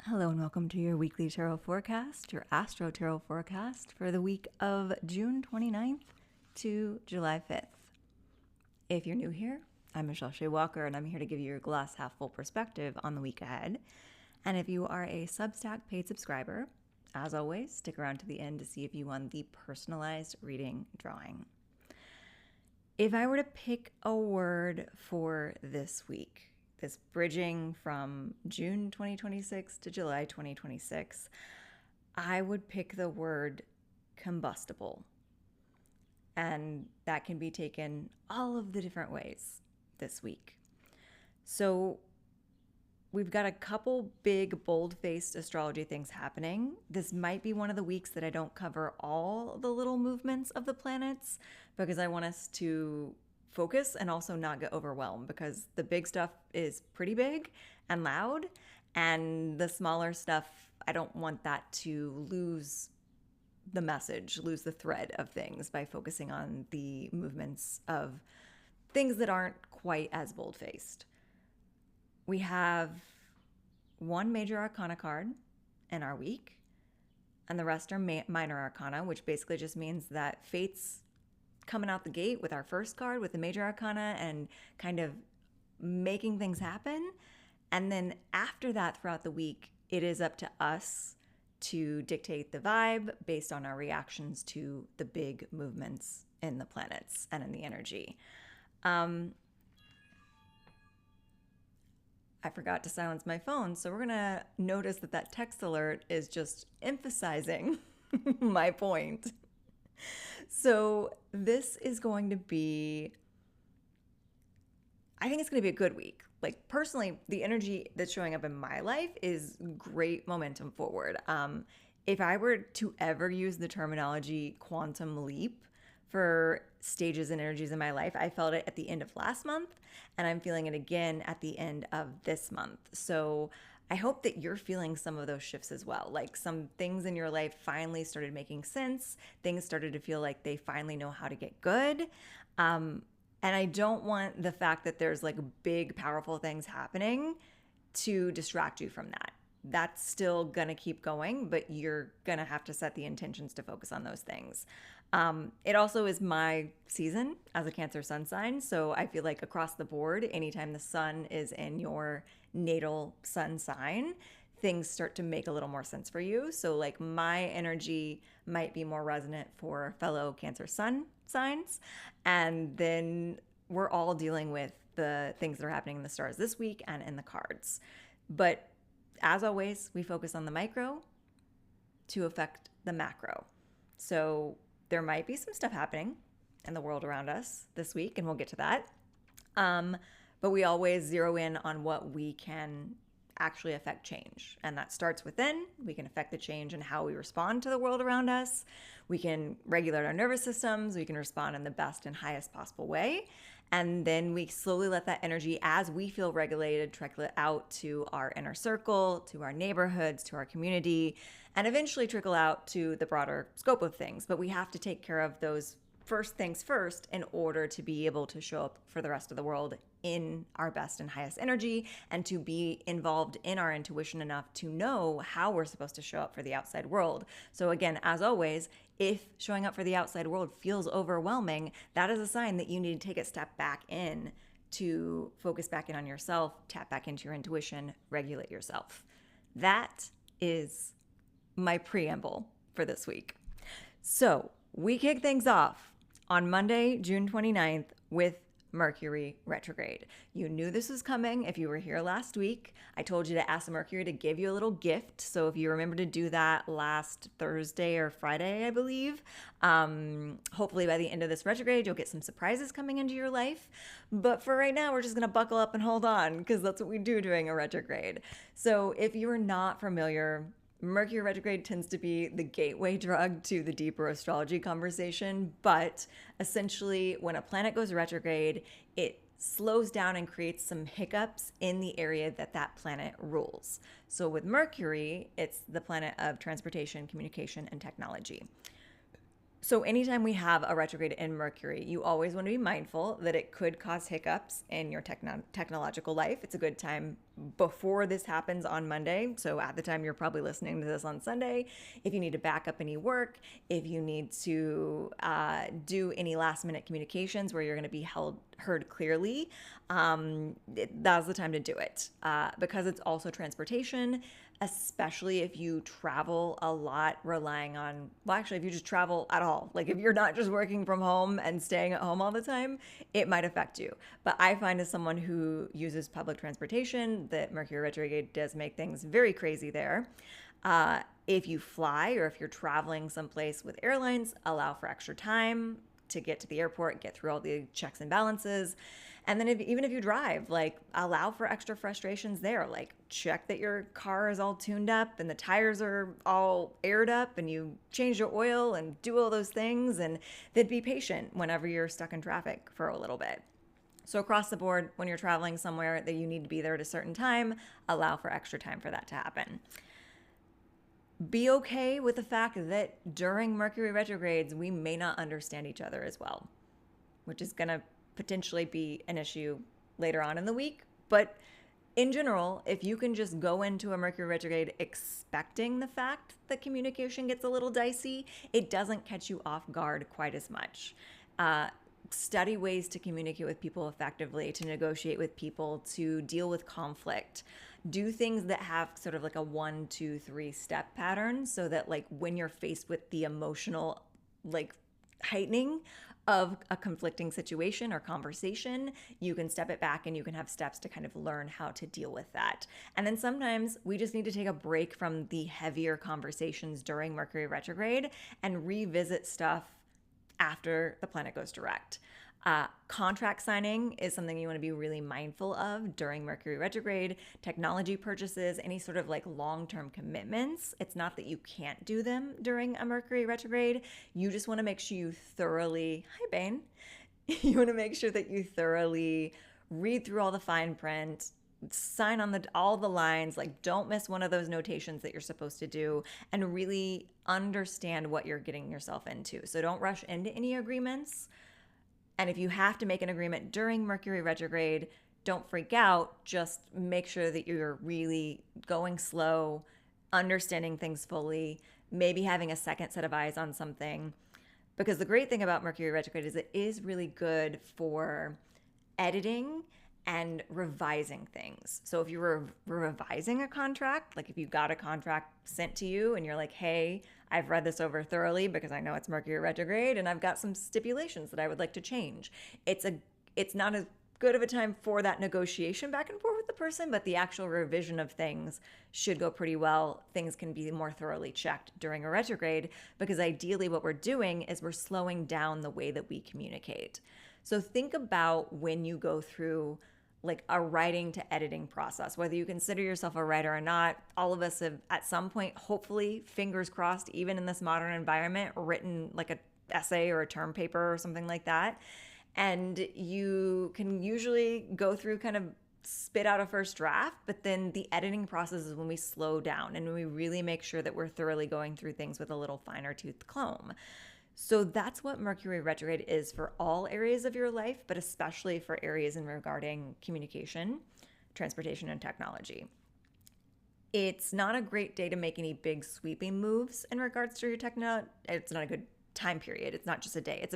Hello and welcome to your weekly tarot forecast, your Astro tarot forecast for the week of June 29th to July 5th. If you're new here, I'm Michelle Shea Walker and I'm here to give you your glass half full perspective on the week ahead. And if you are a Substack paid subscriber, as always, stick around to the end to see if you won the personalized reading drawing. If I were to pick a word for this week, this bridging from June 2026 to July 2026, I would pick the word combustible. And that can be taken all of the different ways this week. So we've got a couple big, bold-faced astrology things happening. This might be one of the weeks that I don't cover all the little movements of the planets because I want us to focus and also not get overwhelmed, because the big stuff is pretty big and loud, and the smaller stuff, I don't want that to lose the message, lose the thread of things by focusing on the movements of things that aren't quite as bold-faced. We have one major arcana card in our week, and the rest are minor arcana, which basically just means that fate's coming out the gate with our first card with the major arcana and kind of making things happen. And then after that, throughout the week, it is up to us to dictate the vibe based on our reactions to the big movements in the planets and in the energy. I forgot to silence my phone, so we're going to notice that text alert is just emphasizing my point. So this is going to be, I think it's going to be a good week. Like, personally, the energy that's showing up in my life is great momentum forward. If I were to ever use the terminology quantum leap for stages and energies in my life, I felt it at the end of last month, and I'm feeling it again at the end of this month. So I hope that you're feeling some of those shifts as well. Like, some things in your life finally started making sense. Things started to feel like they finally know how to get good. And I don't want the fact that there's like big, powerful things happening to distract you from that. That's still gonna keep going, but you're gonna have to set the intentions to focus on those things. It also is my season as a Cancer sun sign. So I feel like across the board, anytime the sun is in your natal sun sign, things start to make a little more sense for you. So like, my energy might be more resonant for fellow Cancer sun signs. And then we're all dealing with the things that are happening in the stars this week and in the cards. But as always, we focus on the micro to affect the macro. So there might be some stuff happening in the world around us this week, and we'll get to that. But we always zero in on what we can actually affect change. And that starts within. We can affect the change in how we respond to the world around us. We can regulate our nervous systems. We can respond in the best and highest possible way. And then we slowly let that energy, as we feel regulated, trickle it out to our inner circle, to our neighborhoods, to our community, and eventually trickle out to the broader scope of things. But we have to take care of those first things first in order to be able to show up for the rest of the world in our best and highest energy, and to be involved in our intuition enough to know how we're supposed to show up for the outside world. So again, as always, if showing up for the outside world feels overwhelming, that is a sign that you need to take a step back in to focus back in on yourself, tap back into your intuition, regulate yourself. That is my preamble for this week. So we kick things off on Monday, June 29th with Mercury retrograde. You knew this was coming if you were here last week. I told you to ask Mercury to give you a little gift. So if you remember to do that last Thursday or Friday, I believe, hopefully by the end of this retrograde, you'll get some surprises coming into your life. But for right now, we're just going to buckle up and hold on, because that's what we do during a retrograde. So if you're not familiar, Mercury retrograde tends to be the gateway drug to the deeper astrology conversation, but essentially when a planet goes retrograde, it slows down and creates some hiccups in the area that planet rules. So with Mercury, it's the planet of transportation, communication, and technology. So anytime we have a retrograde in Mercury, you always want to be mindful that it could cause hiccups in your technological life. It's a good time before this happens on Monday. So at the time you're probably listening to this on Sunday, if you need to back up any work, if you need to do any last minute communications where you're going to be heard clearly, that's the time to do it. Because it's also transportation, especially if you travel a lot relying on, well, actually, if you just travel at all, like if you're not just working from home and staying at home all the time, it might affect you. But I find as someone who uses public transportation that Mercury retrograde does make things very crazy there. If you fly or if you're traveling someplace with airlines, allow for extra time to get to the airport, get through all the checks and balances. And then even if you drive, like allow for extra frustrations there. Like check that your car is all tuned up and the tires are all aired up and you change your oil and do all those things, and then be patient whenever you're stuck in traffic for a little bit. So across the board, when you're traveling somewhere that you need to be there at a certain time, allow for extra time for that to happen. Be okay with the fact that during Mercury retrogrades, we may not understand each other as well, which is going to potentially be an issue later on in the week. But in general, if you can just go into a Mercury retrograde expecting the fact that communication gets a little dicey, it doesn't catch you off guard quite as much. Study ways to communicate with people effectively, to negotiate with people, to deal with conflict. Do things that have sort of like a 1, 2, 3 step pattern, so that like when you're faced with the emotional like heightening of a conflicting situation or conversation, you can step it back and you can have steps to kind of learn how to deal with that. And then sometimes we just need to take a break from the heavier conversations during Mercury retrograde and revisit stuff after the planet goes direct. Contract signing is something you want to be really mindful of during Mercury retrograde. Technology purchases, any sort of like long-term commitments. It's not that you can't do them during a Mercury retrograde. You just want to make sure you thoroughly, hi Bane, you want to make sure that you thoroughly read through all the fine print, sign on all the lines, like don't miss one of those notations that you're supposed to do, and really understand what you're getting yourself into. So don't rush into any agreements. And if you have to make an agreement during Mercury retrograde, don't freak out. Just make sure that you're really going slow, understanding things fully, maybe having a second set of eyes on something. Because the great thing about Mercury retrograde is it is really good for editing and revising things. So if you were revising a contract, like if you got a contract sent to you and you're like, hey, I've read this over thoroughly because I know it's Mercury retrograde and I've got some stipulations that I would like to change. It's not as good of a time for that negotiation back and forth with the person, but the actual revision of things should go pretty well. Things can be more thoroughly checked during a retrograde because ideally what we're doing is we're slowing down the way that we communicate. So think about when you go through like a writing to editing process, whether you consider yourself a writer or not. All of us have at some point, hopefully, fingers crossed, even in this modern environment, written like an essay or a term paper or something like that. And you can usually go through kind of spit out a first draft, but then the editing process is when we slow down and when we really make sure that we're thoroughly going through things with a little finer tooth comb. So that's what Mercury retrograde is for all areas of your life, but especially for areas in regarding communication, transportation, and technology. It's not a great day to make any big sweeping moves in regards to your technology. It's not a good time period. It's not just a day. It's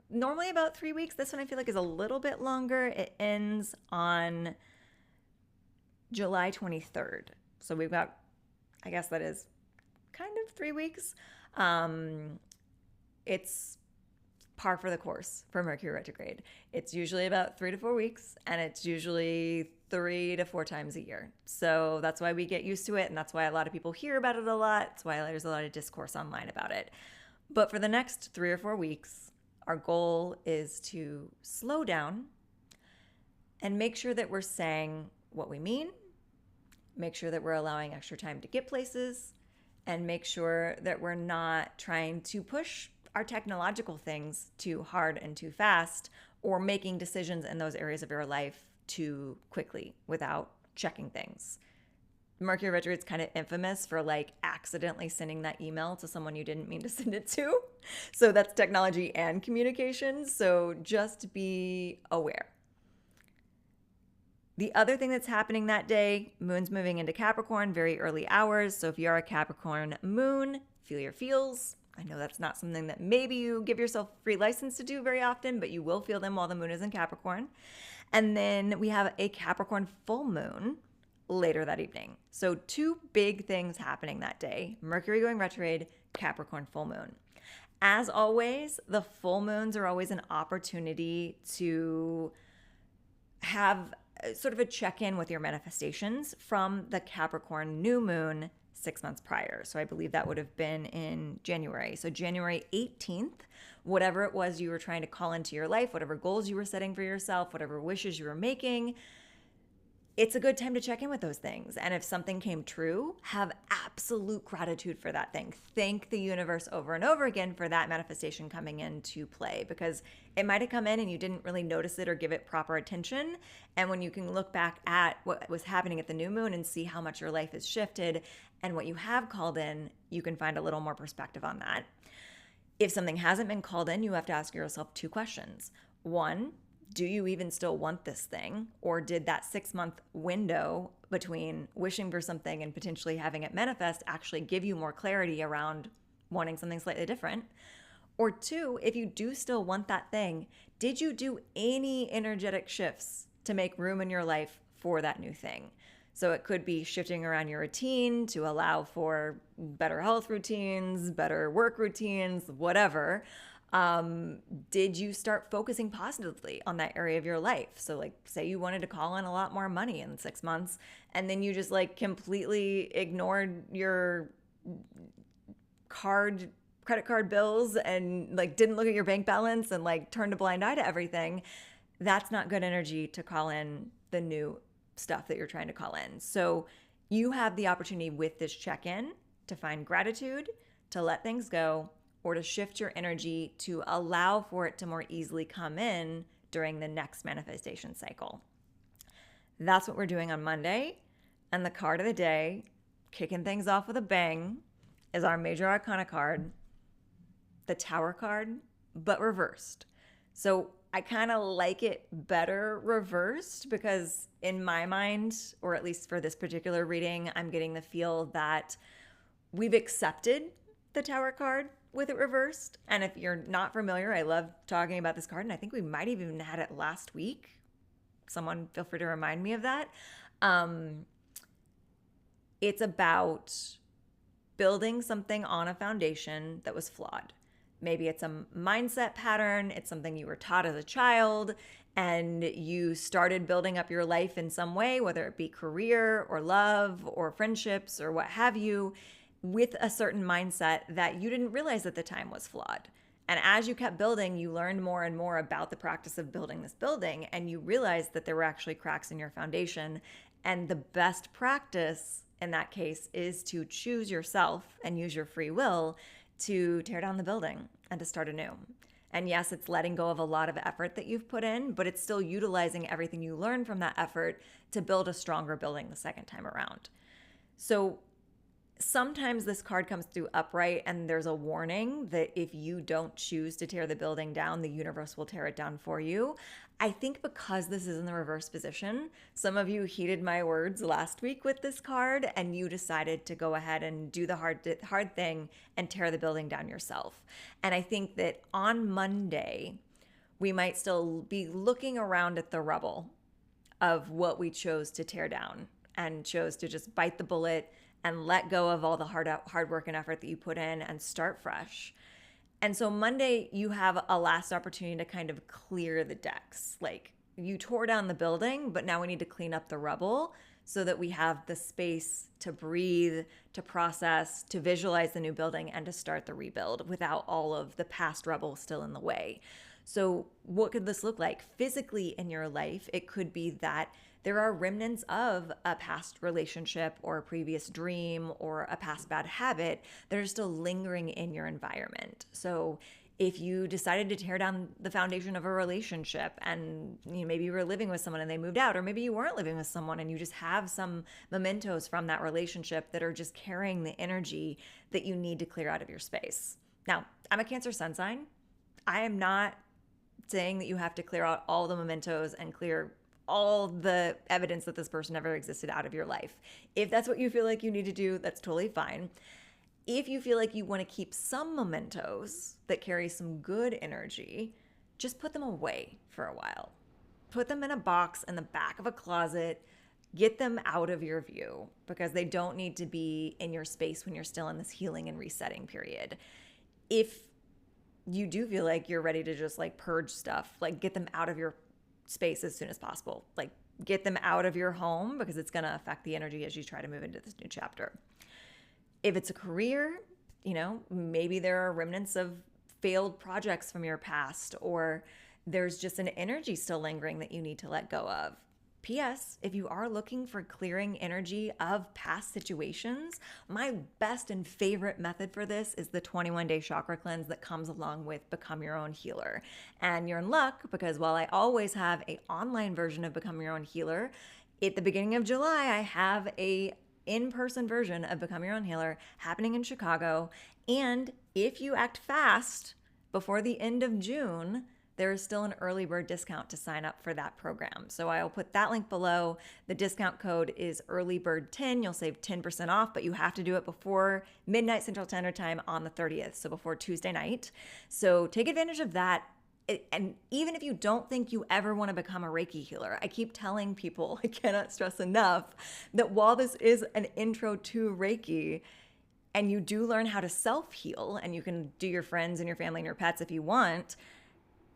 normally about 3 weeks. This one I feel like is a little bit longer. It ends on July 23rd. So we've got, I guess that is kind of 3 weeks. It's par for the course for Mercury retrograde. It's usually about 3 to 4 weeks, and it's usually 3 to 4 times a year. So that's why we get used to it, and that's why a lot of people hear about it a lot. That's why there's a lot of discourse online about it. But for the next 3 or 4 weeks, our goal is to slow down and make sure that we're saying what we mean, make sure that we're allowing extra time to get places, and make sure that we're not trying to push our technological things too hard and too fast, or making decisions in those areas of your life too quickly without checking things. Mercury retrograde is kind of infamous for like accidentally sending that email to someone you didn't mean to send it to. So that's technology and communication. So just be aware. The other thing that's happening that day, moon's moving into Capricorn, very early hours. So if you are a Capricorn moon, feel your feels. I know that's not something that maybe you give yourself free license to do very often, but you will feel them while the moon is in Capricorn. And then we have a Capricorn full moon later that evening. So two big things happening that day: Mercury going retrograde, Capricorn full moon. As always, the full moons are always an opportunity to have sort of a check-in with your manifestations from the Capricorn new moon 6 months prior. So I believe that would have been in January. So January 18th, whatever it was you were trying to call into your life, whatever goals you were setting for yourself, whatever wishes you were making, it's a good time to check in with those things. And if something came true, have absolute gratitude for that thing. Thank the universe over and over again for that manifestation coming into play, because it might have come in and you didn't really notice it or give it proper attention. And when you can look back at what was happening at the new moon and see how much your life has shifted and what you have called in, you can find a little more perspective on that. If something hasn't been called in, you have to ask yourself two questions. One, do you even still want this thing? Or did that 6-month window between wishing for something and potentially having it manifest actually give you more clarity around wanting something slightly different? Or two, if you do still want that thing, did you do any energetic shifts to make room in your life for that new thing? So it could be shifting around your routine to allow for better health routines, better work routines, whatever. Did you start focusing positively on that area of your life? So like, say you wanted to call in a lot more money in 6 months, and then you just like completely ignored your credit card bills and like didn't look at your bank balance and like turned a blind eye to everything. That's not good energy to call in the new stuff that you're trying to call in. So you have the opportunity with this check-in to find gratitude, to let things go, or to shift your energy to allow for it to more easily come in during the next manifestation cycle. That's what we're doing on Monday. And the card of the day, kicking things off with a bang, is our Major Arcana card, the Tower card, but reversed. So I kind of like it better reversed because in my mind, or at least for this particular reading, I'm getting the feel that we've accepted the Tower card with it reversed. And if you're not familiar, I love talking about this card, and I think we might have even had it last week. Someone feel free to remind me of that. It's about building something on a foundation that was flawed. Maybe it's a mindset pattern, it's something you were taught as a child, and you started building up your life in some way, whether it be career or love or friendships or what have you, with a certain mindset that you didn't realize at the time was flawed. And as you kept building, you learned more and more about the practice of building this building, and you realized that there were actually cracks in your foundation. And the best practice in that case is to choose yourself and use your free will to tear down the building and to start anew. And yes, it's letting go of a lot of effort that you've put in, but it's still utilizing everything you learned from that effort to build a stronger building the second time around. So sometimes this card comes through upright and there's a warning that if you don't choose to tear the building down, the universe will tear it down for you. I think because this is in the reverse position, some of you heeded my words last week with this card and you decided to go ahead and do the hard thing and tear the building down yourself. And I think that on Monday, we might still be looking around at the rubble of what we chose to tear down and chose to just bite the bullet and let go of all the hard work and effort that you put in and start fresh. And so Monday, you have a last opportunity to kind of clear the decks. Like, you tore down the building, but now we need to clean up the rubble so that we have the space to breathe, to process, to visualize the new building, and to start the rebuild without all of the past rubble still in the way. So what could this look like? Physically in your life, it could be that there are remnants of a past relationship or a previous dream or a past bad habit that are still lingering in your environment. So if you decided to tear down the foundation of a relationship and maybe you were living with someone and they moved out, or maybe you weren't living with someone and you just have some mementos from that relationship that are just carrying the energy that you need to clear out of your space. Now, I'm a Cancer sun sign. I am not saying that you have to clear out all the mementos and clear all the evidence that this person ever existed out of your life. If that's what you feel like you need to do, that's totally fine. If you feel like you want to keep some mementos that carry some good energy, just put them away for a while. Put them in a box in the back of a closet. Get them out of your view because they don't need to be in your space when you're still in this healing and resetting period. If you do feel like you're ready to just like purge stuff, like get them out of your space as soon as possible. Like get them out of your home because it's going to affect the energy as you try to move into this new chapter. If it's a career, maybe there are remnants of failed projects from your past, or there's just an energy still lingering that you need to let go of. P.S. If you are looking for clearing energy of past situations, my best and favorite method for this is the 21-day chakra cleanse that comes along with Become Your Own Healer. And you're in luck because while I always have an online version of Become Your Own Healer, at the beginning of July, I have a in-person version of Become Your Own Healer happening in Chicago. And if you act fast before the end of June, there is still an early bird discount to sign up for that program. So I'll put that link below. The discount code is earlybird10. You'll save 10% off, but you have to do it before midnight Central Standard Time on the 30th, so before Tuesday night. So take advantage of that. And even if you don't think you ever want to become a Reiki healer, I keep telling people, I cannot stress enough, that while this is an intro to Reiki, and you do learn how to self-heal, and you can do your friends and your family and your pets if you want,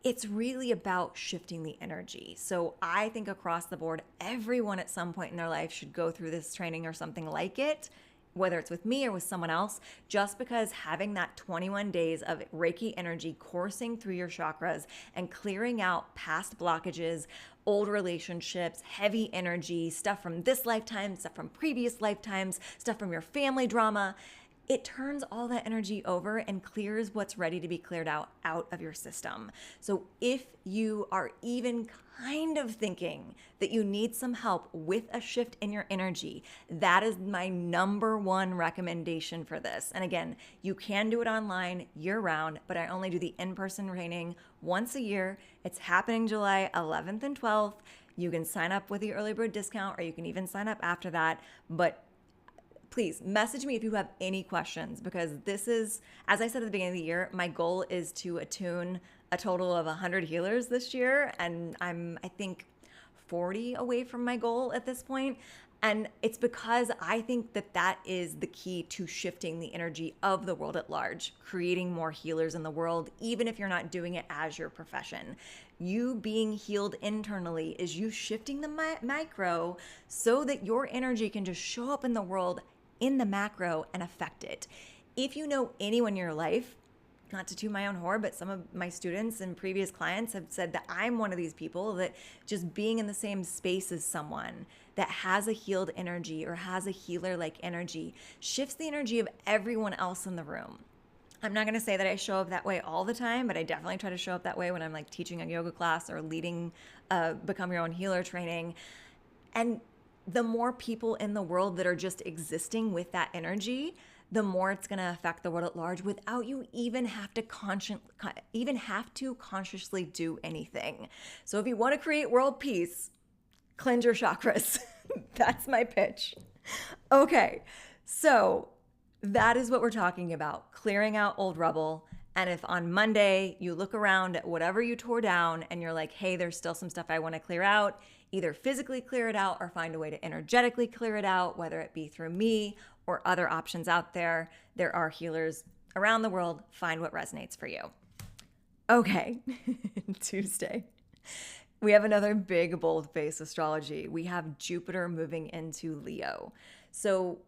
it's really about shifting the energy. So I think across the board, everyone at some point in their life should go through this training or something like it, whether it's with me or with someone else, just because having that 21 days of Reiki energy coursing through your chakras and clearing out past blockages, old relationships, heavy energy, stuff from this lifetime, stuff from previous lifetimes, stuff from your family drama, it turns all that energy over and clears what's ready to be cleared out of your system. So if you are even kind of thinking that you need some help with a shift in your energy, that is my number one recommendation for this. And again, you can do it online year round, but I only do the in-person training once a year. It's happening July 11th and 12th. You can sign up with the early bird discount, or you can even sign up after that. But please message me if you have any questions, because this is, as I said at the beginning of the year, my goal is to attune a total of 100 healers this year. And I'm, I think, 40 away from my goal at this point. And it's because I think that that is the key to shifting the energy of the world at large, creating more healers in the world, even if you're not doing it as your profession. You being healed internally is you shifting the micro so that your energy can just show up in the world in the macro and affect it. If you know anyone in your life, not to toot my own horn, but some of my students and previous clients have said that I'm one of these people that just being in the same space as someone that has a healed energy or has a healer-like energy shifts the energy of everyone else in the room. I'm not going to say that I show up that way all the time, but I definitely try to show up that way when I'm like teaching a yoga class or leading a Become Your Own Healer training. And the more people in the world that are just existing with that energy, the more it's going to affect the world at large without you even have to consciously do anything. So if you want to create world peace, cleanse your chakras. That's my pitch. Okay, so that is what we're talking about, clearing out old rubble. And if on Monday you look around at whatever you tore down and you're like, hey, there's still some stuff I want to clear out, either physically clear it out or find a way to energetically clear it out, whether it be through me or other options out there. There are healers around the world. Find what resonates for you. Okay, Tuesday. We have another big bold-faced astrology. We have Jupiter moving into Leo. So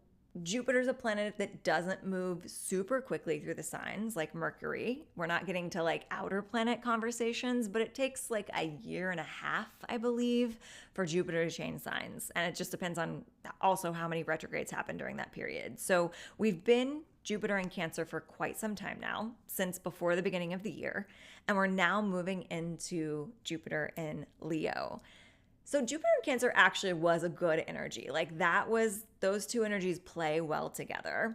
Jupiter's a planet that doesn't move super quickly through the signs like Mercury. We're not getting to like outer planet conversations, but it takes like a year and a half, I believe, for Jupiter to change signs. And it just depends on also how many retrogrades happen during that period. So we've been Jupiter in Cancer for quite some time now, since before the beginning of the year. And we're now moving into Jupiter in Leo. So Jupiter in Cancer actually was a good energy. Like those two energies play well together.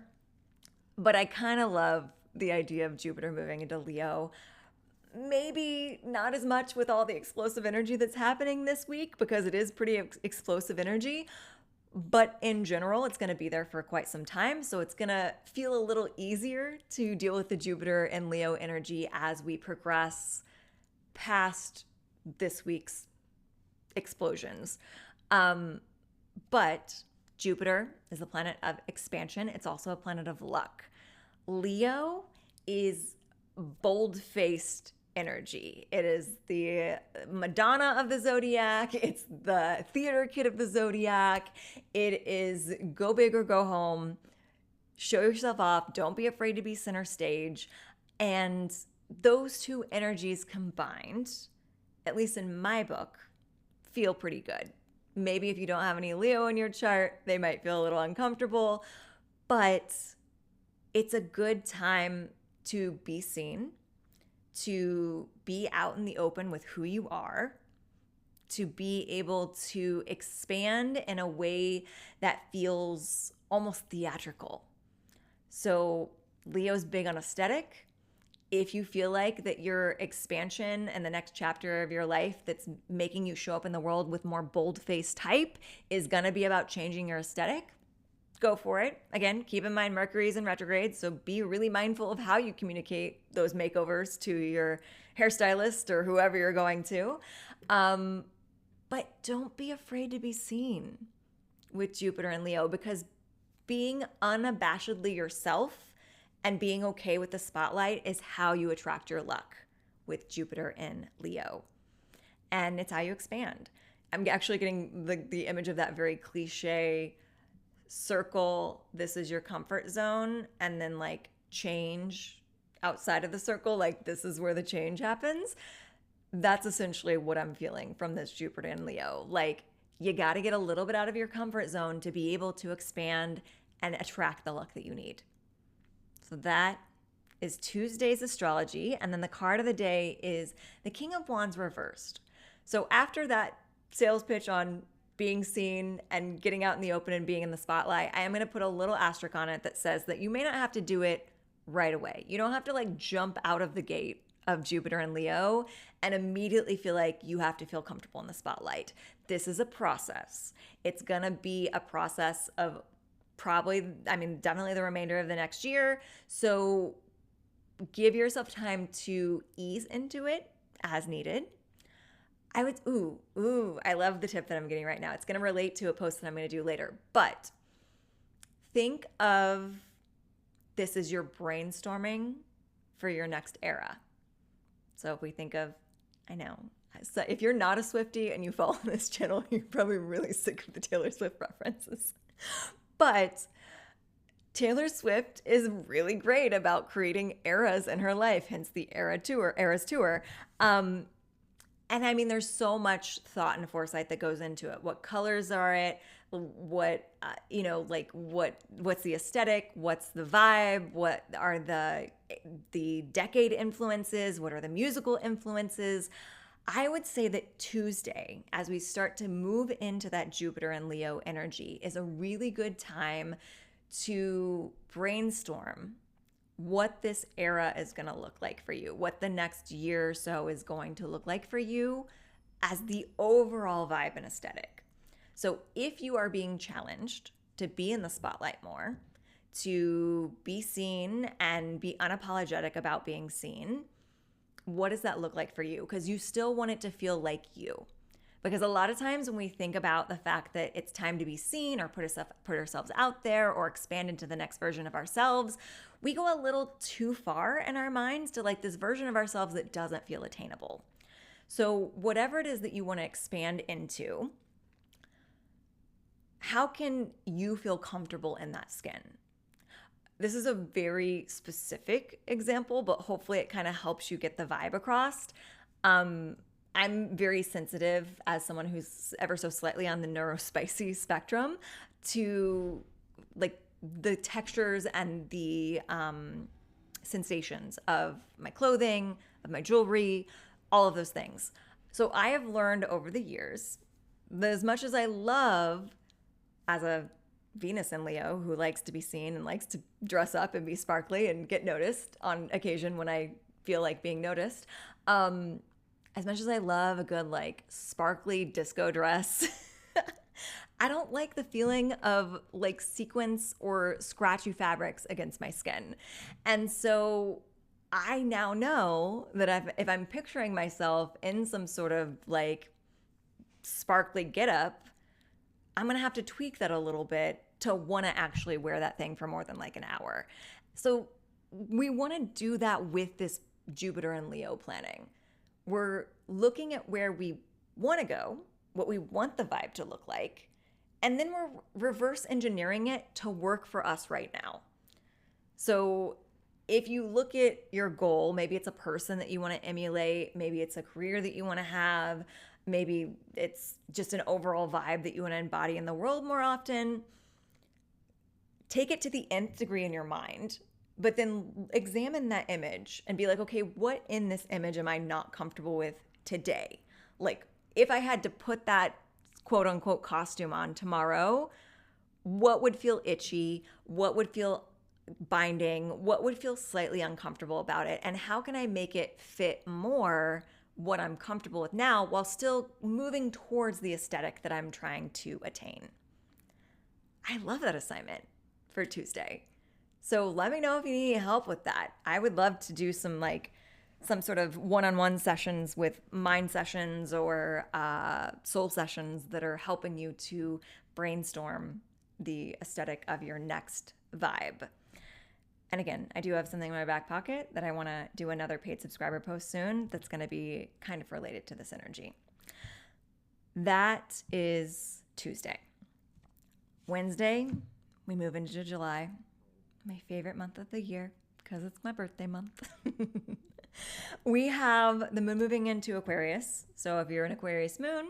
But I kind of love the idea of Jupiter moving into Leo. Maybe not as much with all the explosive energy that's happening this week because it is pretty explosive energy. But in general, it's going to be there for quite some time. So it's going to feel a little easier to deal with the Jupiter and Leo energy as we progress past this week's explosions. But Jupiter is a planet of expansion. It's also a planet of luck. Leo is bold-faced energy. It is the Madonna of the zodiac. It's the theater kid of the zodiac. It is go big or go home. Show yourself off. Don't be afraid to be center stage. And those two energies combined, at least in my book, feel pretty good. Maybe if you don't have any Leo in your chart, they might feel a little uncomfortable, but it's a good time to be seen, to be out in the open with who you are, to be able to expand in a way that feels almost theatrical. So Leo's big on aesthetic. If you feel like that your expansion and the next chapter of your life that's making you show up in the world with more bold-faced type is going to be about changing your aesthetic, go for it. Again, keep in mind Mercury's in retrograde, so be really mindful of how you communicate those makeovers to your hairstylist or whoever you're going to. But don't be afraid to be seen with Jupiter and Leo, because being unabashedly yourself and being okay with the spotlight is how you attract your luck with Jupiter in Leo. And it's how you expand. I'm actually getting the image of that very cliche circle, this is your comfort zone, and then like change outside of the circle, like this is where the change happens. That's essentially what I'm feeling from this Jupiter in Leo. Like, you got to get a little bit out of your comfort zone to be able to expand and attract the luck that you need. So that is Tuesday's astrology. And then the card of the day is the King of Wands reversed. So after that sales pitch on being seen and getting out in the open and being in the spotlight, I am going to put a little asterisk on it that says that you may not have to do it right away. You don't have to like jump out of the gate of Jupiter and Leo and immediately feel like you have to feel comfortable in the spotlight. This is a process. It's going to be a process of definitely the remainder of the next year. So give yourself time to ease into it as needed. I love the tip that I'm getting right now. It's going to relate to a post that I'm going to do later. But think of this as your brainstorming for your next era. So if we think of, so if you're not a Swiftie and you follow this channel, you're probably really sick of the Taylor Swift references. But Taylor Swift is really great about creating eras in her life, hence the Eras Tour. And I mean, there's so much thought and foresight that goes into it. What colors are it? What's the aesthetic? What's the vibe? What are the decade influences? What are the musical influences? I would say that Tuesday, as we start to move into that Jupiter and Leo energy, is a really good time to brainstorm what this era is going to look like for you, what the next year or so is going to look like for you as the overall vibe and aesthetic. So if you are being challenged to be in the spotlight more, to be seen and be unapologetic about being seen, what does that look like for you? Because you still want it to feel like you. Because a lot of times when we think about the fact that it's time to be seen or put ourselves out there or expand into the next version of ourselves, we go a little too far in our minds to like this version of ourselves that doesn't feel attainable. So whatever it is that you want to expand into, how can you feel comfortable in that skin? This is a very specific example, but hopefully it kind of helps you get the vibe across. I'm very sensitive as someone who's ever so slightly on the neurospicy spectrum to like the textures and the sensations of my clothing, of my jewelry, all of those things. So I have learned over the years that as much as I love as a Venus in Leo who likes to be seen and likes to dress up and be sparkly and get noticed on occasion when I feel like being noticed. As much as I love a good like sparkly disco dress, I don't like the feeling of like sequins or scratchy fabrics against my skin. And so I now know that if I'm picturing myself in some sort of like sparkly getup, I'm going to have to tweak that a little bit to want to actually wear that thing for more than like an hour. So we want to do that with this Jupiter and Leo planning. We're looking at where we want to go, what we want the vibe to look like, and then we're reverse engineering it to work for us right now. So if you look at your goal, maybe it's a person that you want to emulate, maybe it's a career that you want to have, maybe it's just an overall vibe that you want to embody in the world more often. Take it to the nth degree in your mind, but then examine that image and be like, okay, what in this image am I not comfortable with today? Like, if I had to put that quote unquote costume on tomorrow, what would feel itchy? What would feel binding? What would feel slightly uncomfortable about it? And how can I make it fit more what I'm comfortable with now while still moving towards the aesthetic that I'm trying to attain? I love that assignment for Tuesday. So let me know if you need help with that. I would love to do some sort of one-on-one sessions with mind sessions or soul sessions that are helping you to brainstorm the aesthetic of your next vibe. And again, I do have something in my back pocket that I want to do another paid subscriber post soon that's going to be kind of related to this energy. That is Tuesday. Wednesday, we move into July, my favorite month of the year because it's my birthday month. We have the moon moving into Aquarius. So if you're an Aquarius moon,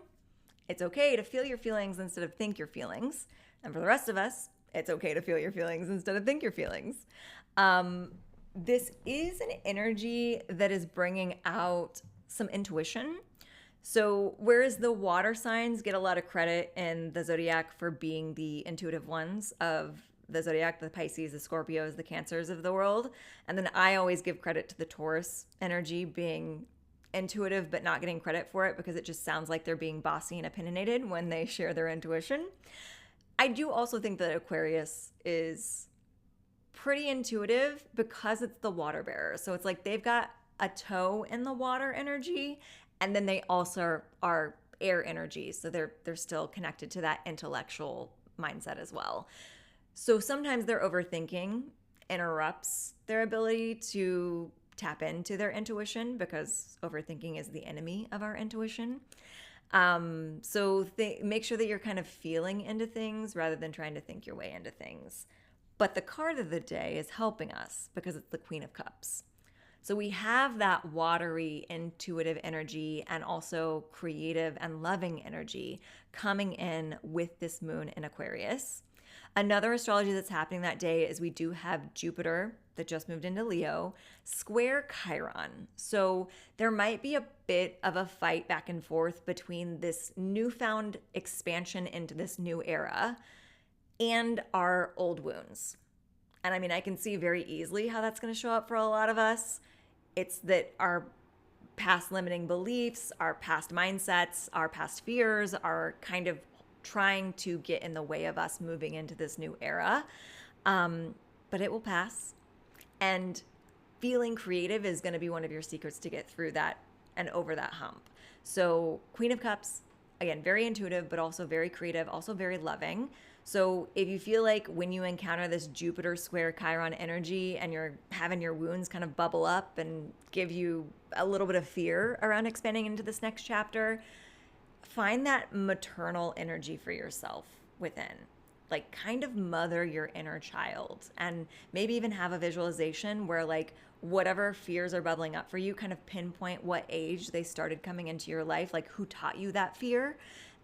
it's okay to feel your feelings instead of think your feelings. And for the rest of us, it's okay to feel your feelings instead of think your feelings. This is an energy that is bringing out some intuition. So whereas the water signs get a lot of credit in the zodiac for being the intuitive ones of the zodiac, the Pisces, the Scorpios, the Cancers of the world, and then I always give credit to the Taurus energy being intuitive but not getting credit for it because it just sounds like they're being bossy and opinionated when they share their intuition. I do also think that Aquarius is pretty intuitive because it's the water bearer. So it's like they've got a toe in the water energy, and then they also are air energy. So they're still connected to that intellectual mindset as well. So sometimes their overthinking interrupts their ability to tap into their intuition because overthinking is the enemy of our intuition. So make sure that you're kind of feeling into things rather than trying to think your way into things. But the card of the day is helping us because it's the Queen of Cups. So we have that watery, intuitive energy and also creative and loving energy coming in with this moon in Aquarius. Another astrology that's happening that day is we do have Jupiter that just moved into Leo, square Chiron. So there might be a bit of a fight back and forth between this newfound expansion into this new era and our old wounds. And I mean, I can see very easily how that's going to show up for a lot of us. It's that our past limiting beliefs, our past mindsets, our past fears are kind of trying to get in the way of us moving into this new era. But it will pass. And feeling creative is going to be one of your secrets to get through that and over that hump. So Queen of Cups, again, very intuitive, but also very creative, also very loving. So if you feel like when you encounter this Jupiter square Chiron energy and you're having your wounds kind of bubble up and give you a little bit of fear around expanding into this next chapter, find that maternal energy for yourself within. Like kind of mother your inner child and maybe even have a visualization where like whatever fears are bubbling up for you, kind of pinpoint what age they started coming into your life, like who taught you that fear,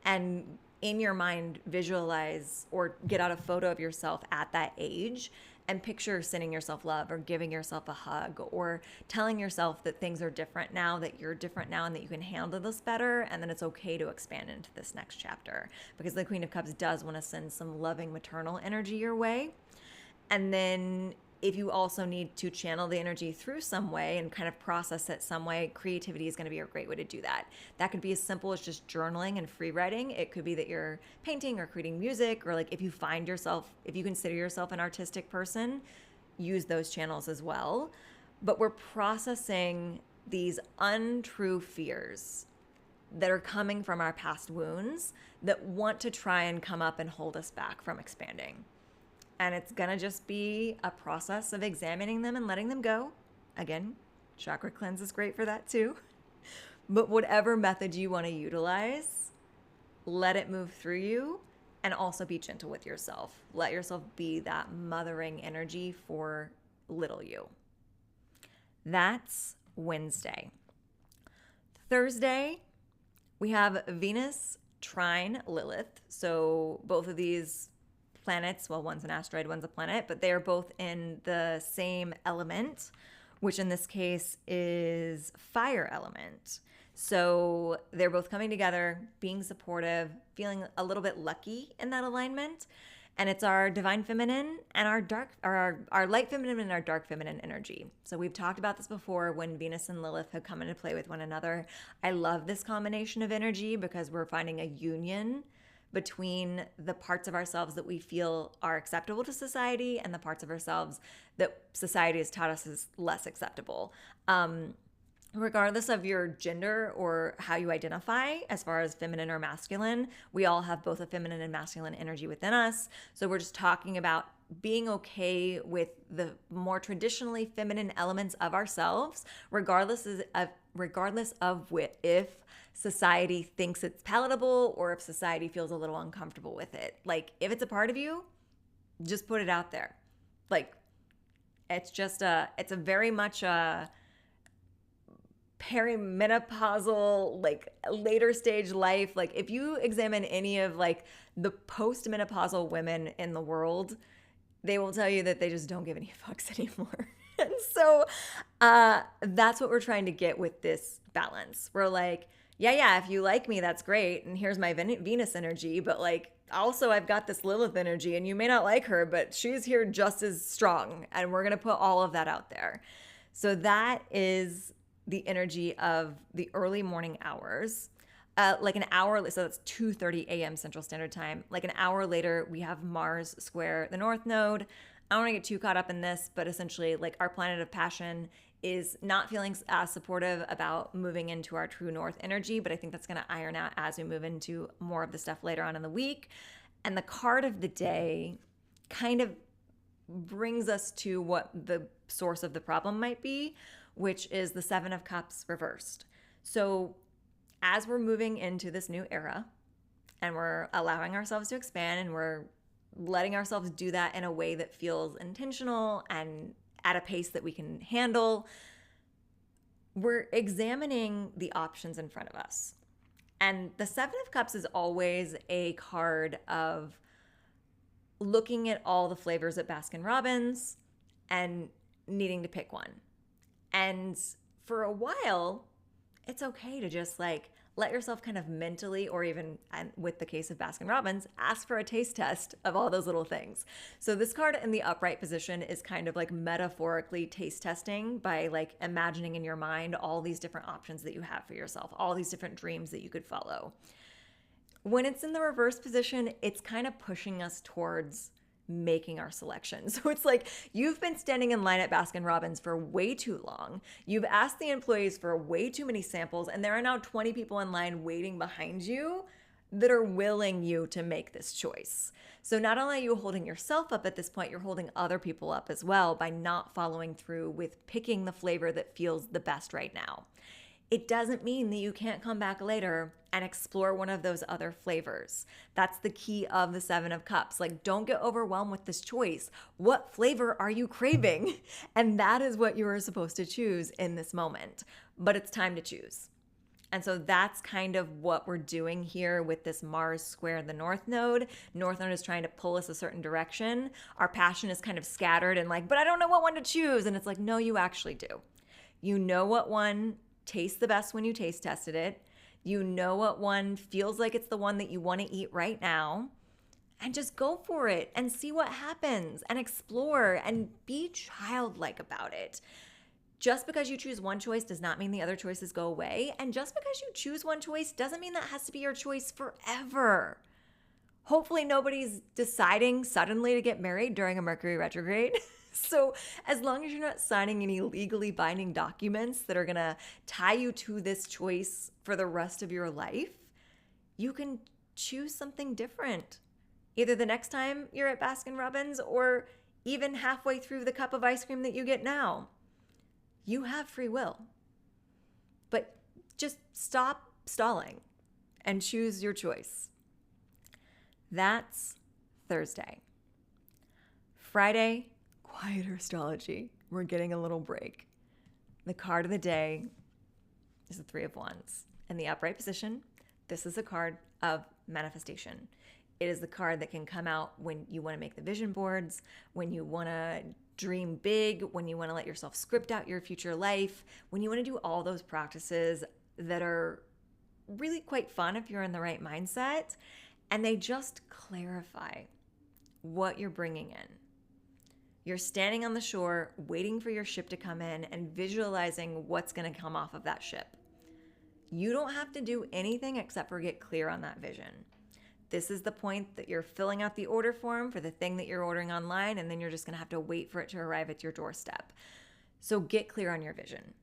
and in your mind visualize or get out a photo of yourself at that age and picture sending yourself love or giving yourself a hug or telling yourself that things are different now, that you're different now and that you can handle this better and then it's okay to expand into this next chapter because the Queen of Cups does want to send some loving maternal energy your way. And then if you also need to channel the energy through some way and kind of process it some way, creativity is going to be a great way to do that. That could be as simple as just journaling and free writing. It could be that you're painting or creating music, or like if you consider yourself an artistic person, use those channels as well. But we're processing these untrue fears that are coming from our past wounds that want to try and come up and hold us back from expanding. And it's going to just be a process of examining them and letting them go. Again, chakra cleanse is great for that too. But whatever method you want to utilize, let it move through you, and also be gentle with yourself. Let yourself be that mothering energy for little you. That's Wednesday. Thursday, we have Venus trine Lilith. So both of these planets, well, one's an asteroid, one's a planet, but they are both in the same element, which in this case is fire element. So they're both coming together, being supportive, feeling a little bit lucky in that alignment. And it's our divine feminine and our light feminine and our dark feminine energy. So we've talked about this before when Venus and Lilith have come into play with one another. I love this combination of energy because we're finding a union between the parts of ourselves that we feel are acceptable to society and the parts of ourselves that society has taught us is less acceptable. Regardless of your gender or how you identify as far as feminine or masculine, we all have both a feminine and masculine energy within us. So we're just talking about being okay with the more traditionally feminine elements of ourselves, regardless of if society thinks it's palatable or if society feels a little uncomfortable with it. Like, if it's a part of you, just put it out there. Like, it's a very much a perimenopausal, like later stage life. Like, if you examine any of like the postmenopausal women in the world, they will tell you that they just don't give any fucks anymore. And so that's what we're trying to get with this balance. We're like, yeah, if you like me, that's great. And here's my Venus energy. But like, also I've got this Lilith energy, and you may not like her, but she's here just as strong. And we're going to put all of that out there. So that is the energy of the early morning hours. Like an hour, so that's 2:30 a.m. Central Standard Time. Like an hour later, we have Mars square the North Node. I don't want to get too caught up in this, but essentially, like, our planet of passion is not feeling as supportive about moving into our true North energy, but I think that's going to iron out as we move into more of the stuff later on in the week. And the card of the day kind of brings us to what the source of the problem might be, which is the Seven of Cups reversed. So as we're moving into this new era and we're allowing ourselves to expand and we're letting ourselves do that in a way that feels intentional and at a pace that we can handle, we're examining the options in front of us. And the Seven of Cups is always a card of looking at all the flavors at Baskin-Robbins and needing to pick one. And for a while, it's okay to just like let yourself kind of mentally, or even with the case of Baskin-Robbins, ask for a taste test of all those little things. So this card in the upright position is kind of like metaphorically taste testing by like imagining in your mind all these different options that you have for yourself, all these different dreams that you could follow. When it's in the reverse position, it's kind of pushing us towards making our selection. So it's like you've been standing in line at Baskin-Robbins for way too long. You've asked the employees for way too many samples, and there are now 20 people in line waiting behind you that are willing you to make this choice. So not only are you holding yourself up at this point, you're holding other people up as well by not following through with picking the flavor that feels the best right now. It doesn't mean that you can't come back later and explore one of those other flavors. That's the key of the Seven of Cups. Like, don't get overwhelmed with this choice. What flavor are you craving? And that is what you are supposed to choose in this moment. But it's time to choose. And so that's kind of what we're doing here with this Mars square the North Node. North Node is trying to pull us a certain direction. Our passion is kind of scattered and like, but I don't know what one to choose. And it's like, no, you actually do. You know what one tastes the best when you taste tested it. You know what one feels like it's the one that you want to eat right now. and just go for it and see what happens and explore and be childlike about it. Just because you choose one choice does not mean the other choices go away. And just because you choose one choice doesn't mean that has to be your choice forever. Hopefully nobody's deciding suddenly to get married during a Mercury retrograde. So as long as you're not signing any legally binding documents that are going to tie you to this choice for the rest of your life, you can choose something different. Either the next time you're at Baskin-Robbins or even halfway through the cup of ice cream that you get now. You have free will. But just stop stalling and choose your choice. That's Thursday. Friday, quieter astrology. We're getting a little break. The card of the day is the Three of Wands. In the upright position, this is a card of manifestation. It is the card that can come out when you want to make the vision boards, when you want to dream big, when you want to let yourself script out your future life, when you want to do all those practices that are really quite fun if you're in the right mindset, and they just clarify what you're bringing in. You're standing on the shore, waiting for your ship to come in and visualizing what's going to come off of that ship. You don't have to do anything except for get clear on that vision. This is the point that you're filling out the order form for the thing that you're ordering online, and then you're just going to have to wait for it to arrive at your doorstep. So get clear on your vision.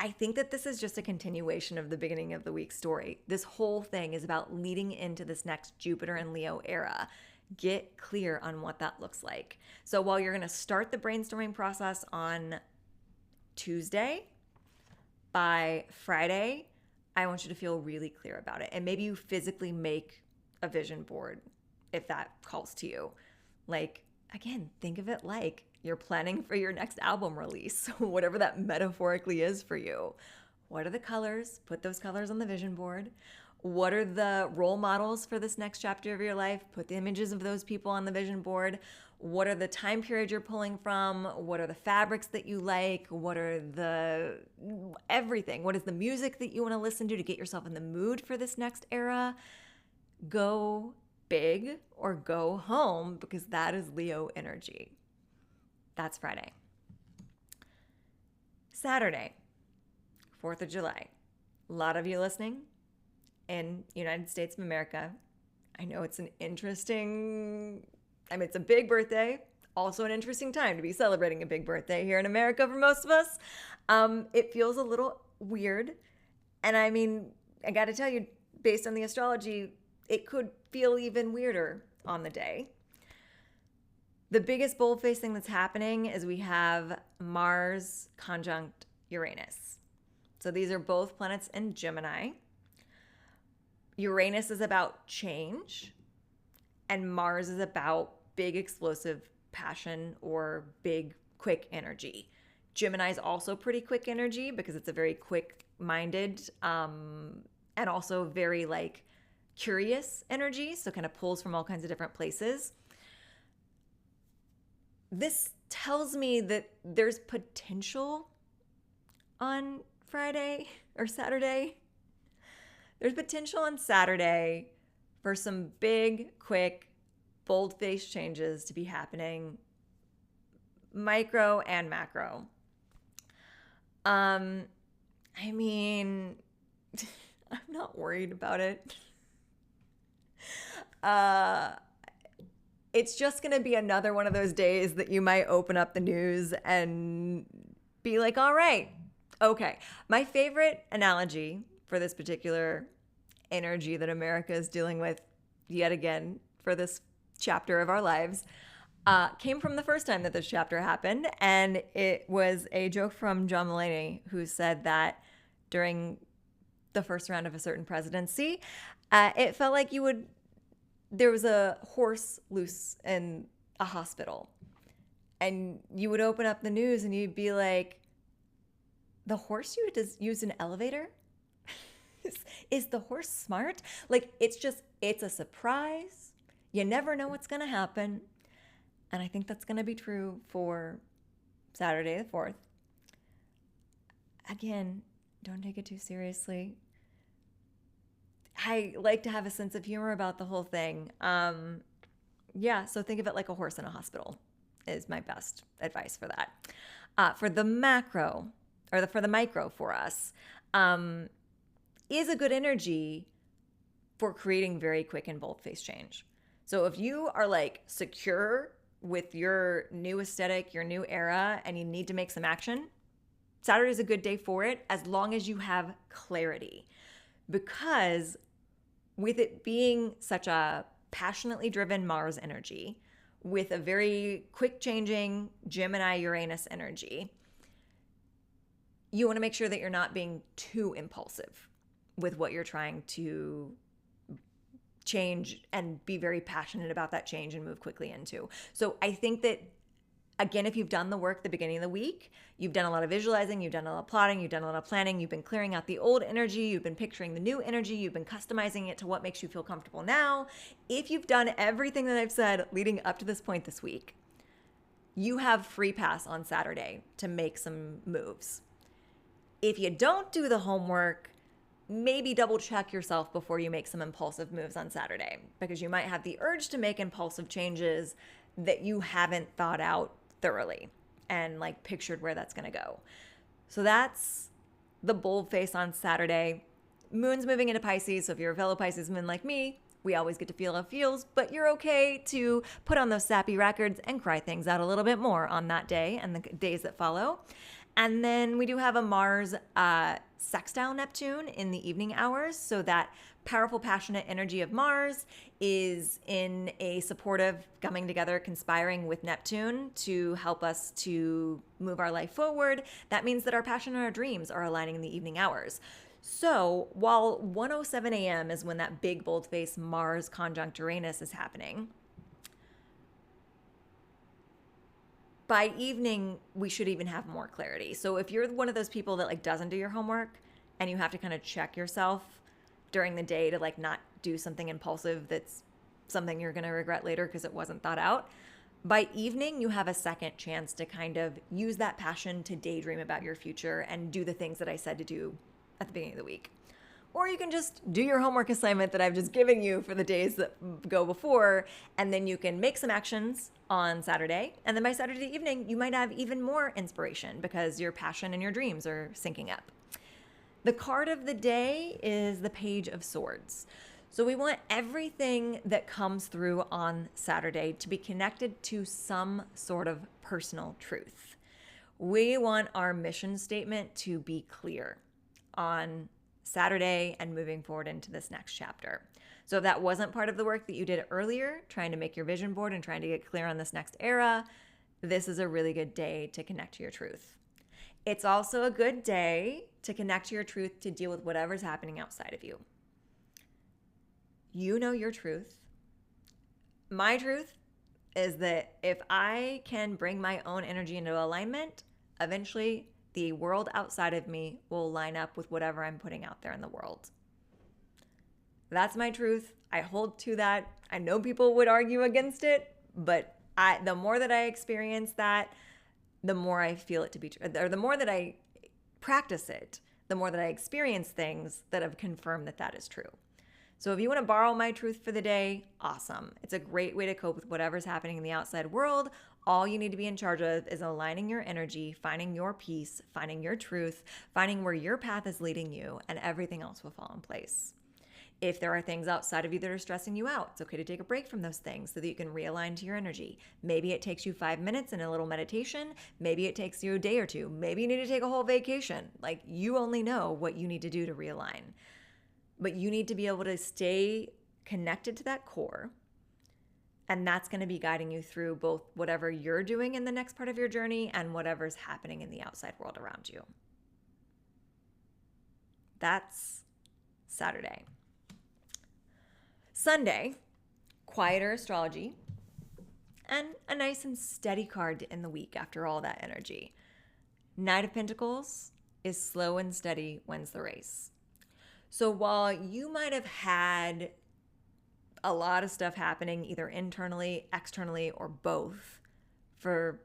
I think that this is just a continuation of the beginning of the week story. This whole thing is about leading into this next Jupiter and Leo era. Get clear on what that looks like. So while you're going to start the brainstorming process on Tuesday, by Friday, I want you to feel really clear about it. And maybe you physically make a vision board if that calls to you. Like, again, think of it like you're planning for your next album release, whatever that metaphorically is for you. What are the colors? Put those colors on the vision board. What are the role models for this next chapter of your life? Put the images of those people on the vision board. What are the time period you're pulling from? What are the fabrics that you like? What are the everything? What is the music that you want to listen to get yourself in the mood for this next era? Go big or go home, because that is Leo energy. That's Friday. Saturday, 4th of July. A lot of you listening in United States of America. I know it's an interesting, it's a big birthday. Also an interesting time to be celebrating a big birthday here in America for most of us. It feels a little weird. And I got to tell you, based on the astrology, it could feel even weirder on the day. The biggest boldface thing that's happening is we have Mars conjunct Uranus. So these are both planets in Gemini. Uranus is about change, and Mars is about big explosive passion or big quick energy. Gemini is also pretty quick energy because it's a very quick-minded and also very curious energy, so kind of pulls from all kinds of different places. This tells me that there's potential on Friday or Saturday. There's potential on Saturday for some big, quick, bold-faced changes to be happening, micro and macro. I'm not worried about it. It's just going to be another one of those days that you might open up the news and be like, all right, okay. My favorite analogy for this particular energy that America is dealing with yet again for this chapter of our lives came from the first time that this chapter happened. And it was a joke from John Mulaney, who said that during the first round of a certain presidency, it felt like there was a horse loose in a hospital, and you would open up the news and you'd be like, the horse used an elevator? Is the horse smart? It's a surprise. You never know what's going to happen. And I think that's going to be true for Saturday the 4th. Again, don't take it too seriously. I like to have a sense of humor about the whole thing. Yeah, so think of it like a horse in a hospital is my best advice for that. For the macro, for the micro for us, is a good energy for creating very quick and bold face change. So if you are like secure with your new aesthetic, your new era, and you need to make some action, Saturday is a good day for it as long as you have clarity. Because with it being such a passionately driven Mars energy, with a very quick changing Gemini Uranus energy, you want to make sure that you're not being too impulsive with what you're trying to change and be very passionate about that change and move quickly into. So I think that, again, if you've done the work at the beginning of the week, you've done a lot of visualizing, you've done a lot of plotting, you've done a lot of planning, you've been clearing out the old energy, you've been picturing the new energy, you've been customizing it to what makes you feel comfortable now. If you've done everything that I've said leading up to this point this week, you have free pass on Saturday to make some moves. If you don't do the homework, maybe double check yourself before you make some impulsive moves on Saturday, because you might have the urge to make impulsive changes that you haven't thought out thoroughly and like pictured where that's going to go. So that's the bold face on Saturday. Moon's moving into Pisces, so if you're a fellow Pisces moon like me, we always get to feel how it feels, but you're okay to put on those sappy records and cry things out a little bit more on that day and the days that follow. And then we do have a Mars sextile Neptune in the evening hours. So that powerful, passionate energy of Mars is in a supportive coming together, conspiring with Neptune to help us to move our life forward. That means that our passion and our dreams are aligning in the evening hours. So while 1:07 a.m. is when that big bold face Mars conjunct Uranus is happening, by evening, we should even have more clarity. So if you're one of those people that like doesn't do your homework and you have to kind of check yourself during the day to like not do something impulsive that's something you're going to regret later because it wasn't thought out, by evening, you have a second chance to kind of use that passion to daydream about your future and do the things that I said to do at the beginning of the week. Or you can just do your homework assignment that I've just given you for the days that go before, and then you can make some actions on Saturday. And then by Saturday evening, you might have even more inspiration because your passion and your dreams are syncing up. The card of the day is the Page of Swords. So we want everything that comes through on Saturday to be connected to some sort of personal truth. We want our mission statement to be clear on Saturday and moving forward into this next chapter. So if that wasn't part of the work that you did earlier, trying to make your vision board and trying to get clear on this next era, this is a really good day to connect to your truth. It's also a good day to connect to your truth to deal with whatever's happening outside of you. You know your truth. My truth is that if I can bring my own energy into alignment, eventually the world outside of me will line up with whatever I'm putting out there in the world. That's my truth. I hold to that. I know people would argue against it, but the more that I experience that, the more I feel it to be true. Or the more that I practice it, the more that I experience things that have confirmed that that is true. So if you want to borrow my truth for the day, awesome. It's a great way to cope with whatever's happening in the outside world. All you need to be in charge of is aligning your energy, finding your peace, finding your truth, finding where your path is leading you, and everything else will fall in place. If there are things outside of you that are stressing you out, it's okay to take a break from those things so that you can realign to your energy. Maybe it takes you 5 minutes in a little meditation. Maybe it takes you a day or two. Maybe you need to take a whole vacation. Like, you only know what you need to do to realign. But you need to be able to stay connected to that core. And that's going to be guiding you through both whatever you're doing in the next part of your journey and whatever's happening in the outside world around you. That's Saturday. Sunday, quieter astrology, and a nice and steady card to end the week after all that energy. Knight of Pentacles is slow and steady wins the race. So while you might have had a lot of stuff happening either internally, externally, or both for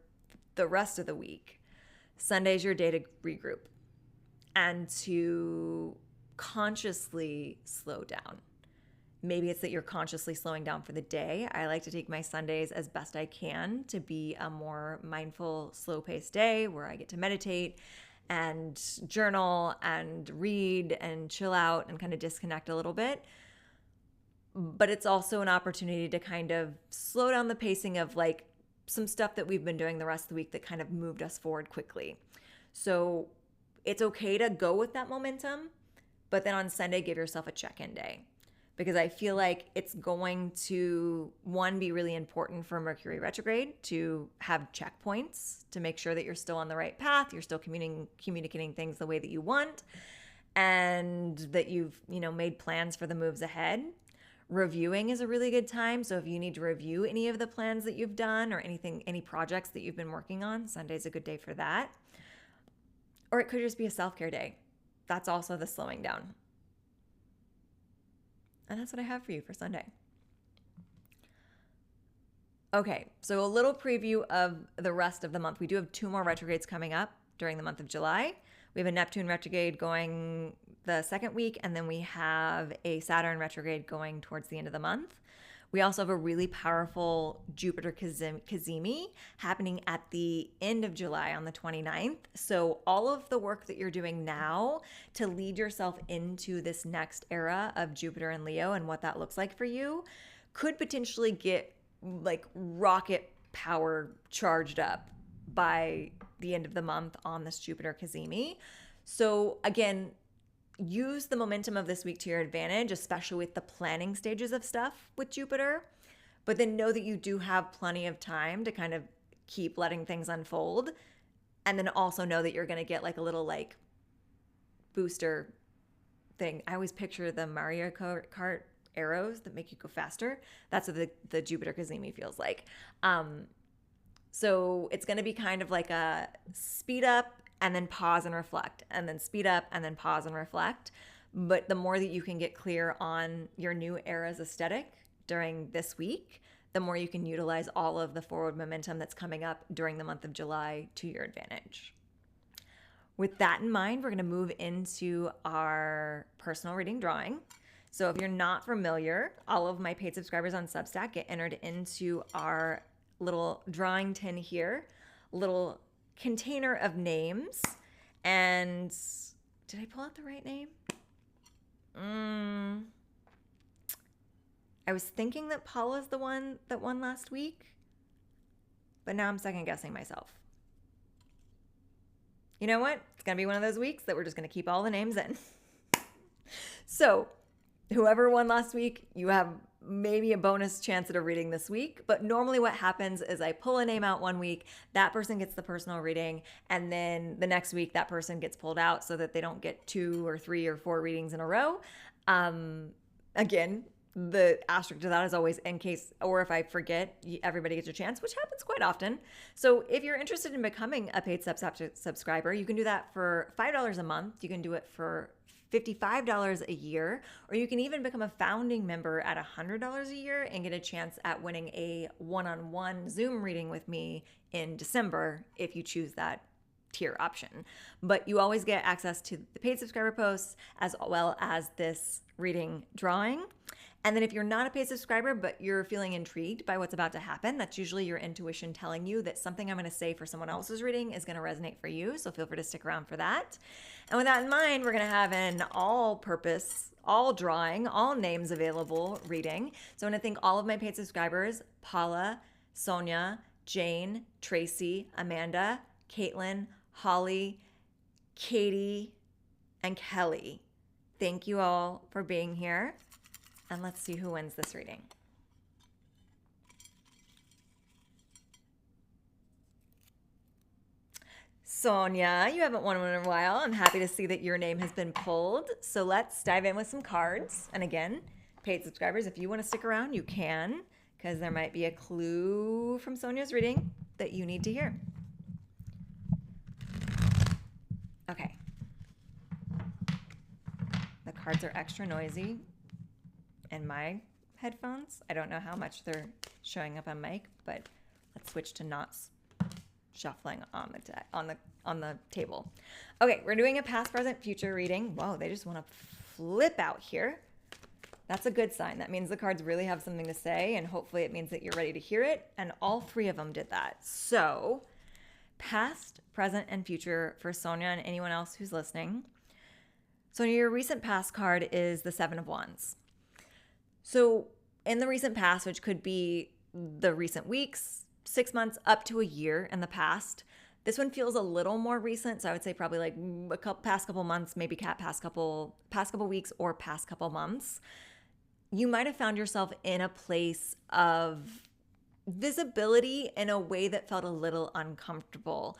the rest of the week, Sunday's your day to regroup and to consciously slow down. Maybe it's that you're consciously slowing down for the day. I like to take my Sundays as best I can to be a more mindful, slow-paced day where I get to meditate and journal and read and chill out and kind of disconnect a little bit. But it's also an opportunity to kind of slow down the pacing of like some stuff that we've been doing the rest of the week that kind of moved us forward quickly. So it's okay to go with that momentum, but then on Sunday, give yourself a check-in day. Because I feel like it's going to, one, be really important for Mercury retrograde to have checkpoints to make sure that you're still on the right path, you're still communicating things the way that you want, and that you've, made plans for the moves ahead. Reviewing is a really good time. So if you need to review any of the plans that you've done or any projects that you've been working on, Sunday's a good day for that. Or it could just be a self-care day. That's also the slowing down. And that's what I have for you for Sunday. Okay, so a little preview of the rest of the month. We do have 2 more retrogrades coming up during the month of July. We have a Neptune retrograde going the second week, and then we have a Saturn retrograde going towards the end of the month. We also have a really powerful Jupiter Cazimi happening at the end of July on the 29th. So all of the work that you're doing now to lead yourself into this next era of Jupiter and Leo and what that looks like for you could potentially get like rocket power charged up by the end of the month on this Jupiter Cazimi. So again, use the momentum of this week to your advantage, especially with the planning stages of stuff with Jupiter. But then know that you do have plenty of time to kind of keep letting things unfold. And then also know that you're going to get like a little like booster thing. I always picture the Mario Kart arrows that make you go faster. That's what the Jupiter Cazimi feels like. So it's going to be kind of like a speed up and then pause and reflect, and then speed up and then pause and reflect. But the more that you can get clear on your new era's aesthetic during this week, the more you can utilize all of the forward momentum that's coming up during the month of July to your advantage. With that in mind, we're going to move into our personal reading drawing. So if you're not familiar, all of my paid subscribers on Substack get entered into our little drawing tin here, little container of names. And did I pull out the right name? I was thinking that Paula's the one that won last week, but now I'm second guessing myself. You know what? It's going to be one of those weeks that we're just going to keep all the names in. So whoever won last week, you have maybe a bonus chance at a reading this week. But normally what happens is I pull a name out one week, that person gets the personal reading, and then the next week that person gets pulled out so that they don't get 2 or 3 or 4 readings in a row. Again, the asterisk to that is always in case, or if I forget, everybody gets a chance, which happens quite often. So if you're interested in becoming a paid subscriber, you can do that for $5 a month. You can do it for $55 a year, or you can even become a founding member at $100 a year and get a chance at winning a one-on-one Zoom reading with me in December if you choose that tier option. But you always get access to the paid subscriber posts as well as this reading drawing. And then if you're not a paid subscriber, but you're feeling intrigued by what's about to happen, that's usually your intuition telling you that something I'm going to say for someone else's reading is going to resonate for you. So feel free to stick around for that. And with that in mind, we're going to have an all-purpose, all drawing, all names available reading. So I want to thank all of my paid subscribers, Paula, Sonia, Jane, Tracy, Amanda, Caitlin, Holly, Katie, and Kelly. Thank you all for being here. And let's see who wins this reading. Sonia, you haven't won one in a while. I'm happy to see that your name has been pulled. So let's dive in with some cards. And again, paid subscribers, if you want to stick around, you can, because there might be a clue from Sonia's reading that you need to hear. Okay. The cards are extra noisy in my headphones. I don't know how much they're showing up on mic, but let's switch to not shuffling on the table. Okay, we're doing a past, present, future reading. Whoa, they just want to flip out here. That's a good sign. That means the cards really have something to say, and hopefully it means that you're ready to hear it. And all three of them did that. So, past, present, and future for Sonia and anyone else who's listening. Sonia, your recent past card is the Seven of Wands. So, in the recent past, which could be the recent weeks, 6 months, up to a year in the past, this one feels a little more recent. So I would say probably like past couple months, maybe past couple weeks or past couple months. You might have found yourself in a place of visibility in a way that felt a little uncomfortable.